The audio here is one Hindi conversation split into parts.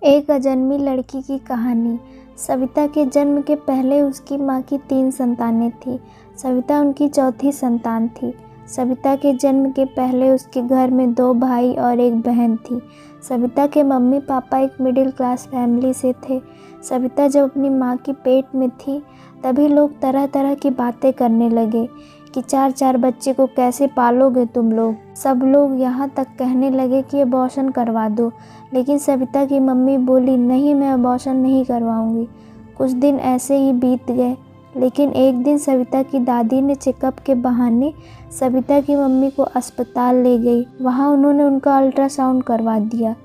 एक अजन्मी लड़की की कहानी। सविता के जन्म के पहले उसकी माँ की 3 संतानें थीं। सविता उनकी चौथी संतान थी। सविता के जन्म के पहले उसके घर में 2 भाई और 1 बहन थी। सविता के मम्मी पापा एक मिडिल क्लास फैमिली से थे। सविता जब अपनी माँ की पेट में थी तभी लोग तरह तरह की बातें करने लगे कि 4 बच्चे को कैसे पालोगे तुम लोग। सब लोग यहाँ तक कहने लगे कि अबॉर्शन करवा दो, लेकिन सविता की मम्मी बोली नहीं, मैं अबॉर्शन नहीं करवाऊँगी। कुछ दिन ऐसे ही बीत गए, लेकिन एक दिन सविता की दादी ने चेकअप के बहाने सविता की मम्मी को अस्पताल ले गई। वहाँ उन्होंने उनका अल्ट्रासाउंड करवा दिया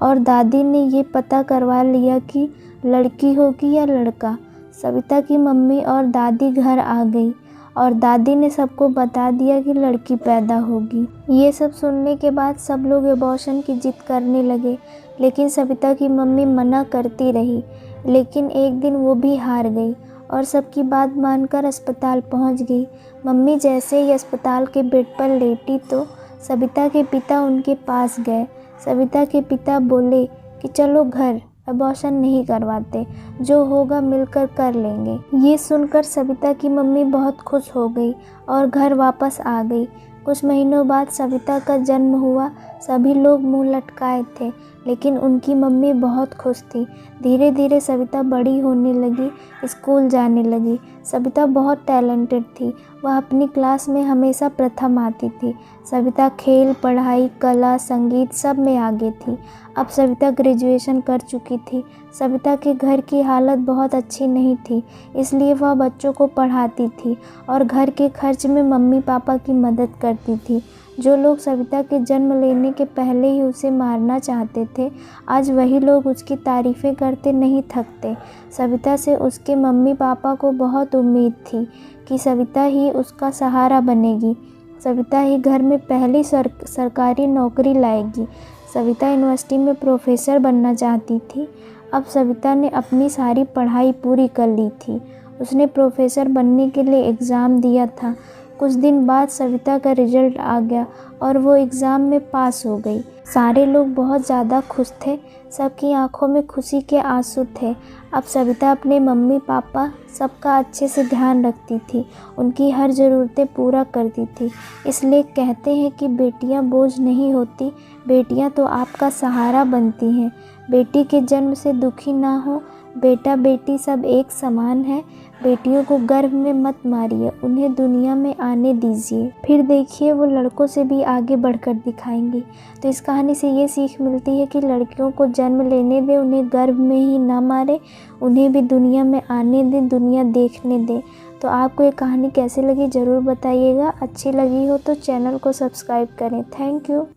और दादी ने ये पता करवा लिया कि लड़की होगी या लड़का। सविता की मम्मी और दादी घर आ गई और दादी ने सबको बता दिया कि लड़की पैदा होगी। ये सब सुनने के बाद सब लोग अबॉर्शन की जिद करने लगे, लेकिन सविता की मम्मी मना करती रही। लेकिन एक दिन वो भी हार गई और सबकी बात मानकर अस्पताल पहुंच गई। मम्मी जैसे ही अस्पताल के बेड पर लेटी तो सविता के पिता उनके पास गए। सविता के पिता बोले कि चलो घर, अबॉर्शन नहीं करवाते, जो होगा मिलकर कर लेंगे। ये सुनकर सविता की मम्मी बहुत खुश हो गई और घर वापस आ गई। कुछ महीनों बाद सविता का जन्म हुआ। सभी लोग मुंह लटकाए थे, लेकिन उनकी मम्मी बहुत खुश थी। धीरे धीरे सविता बड़ी होने लगी, स्कूल जाने लगी। सविता बहुत टैलेंटेड थी। वह अपनी क्लास में हमेशा प्रथम आती थी। सविता खेल, पढ़ाई, कला, संगीत सब में आगे थी। अब सविता ग्रेजुएशन कर चुकी थी। सविता के घर की हालत बहुत अच्छी नहीं थी, इसलिए वह बच्चों को पढ़ाती थी और घर के खर्च में मम्मी पापा की मदद करती थी। जो लोग सविता के जन्म लेने के पहले ही उसे मारना चाहते थे, आज वही लोग उसकी तारीफ़ें करते नहीं थकते। सविता से उसके मम्मी पापा को बहुत उम्मीद थी कि सविता ही उसका सहारा बनेगी। सविता ही घर में पहली सरकारी नौकरी लाएगी। सविता यूनिवर्सिटी में प्रोफेसर बनना चाहती थी। अब सविता ने अपनी सारी पढ़ाई पूरी कर ली थी। उसने प्रोफेसर बनने के लिए एग्ज़ाम दिया था। कुछ दिन बाद सविता का रिजल्ट आ गया और वो एग्ज़ाम में पास हो गई। सारे लोग बहुत ज़्यादा खुश थे। सबकी आंखों में खुशी के आंसू थे। अब सविता अपने मम्मी पापा सबका अच्छे से ध्यान रखती थी, उनकी हर ज़रूरतें पूरा करती थी। इसलिए कहते हैं कि बेटियां बोझ नहीं होती, बेटियां तो आपका सहारा बनती हैं। बेटी के जन्म से दुखी ना हो, बेटा बेटी सब एक समान है। बेटियों को गर्भ में मत मारिए, उन्हें दुनिया में आने दीजिए, फिर देखिए वो लड़कों से भी आगे बढ़कर दिखाएंगी। तो इस कहानी से ये सीख मिलती है कि लड़कियों को जन्म लेने दें, उन्हें गर्भ में ही ना मारे, उन्हें भी दुनिया में आने दें, दुनिया देखने दें। तो आपको ये कहानी कैसी लगी ज़रूर बताइएगा। अच्छी लगी हो तो चैनल को सब्सक्राइब करें। Thank you.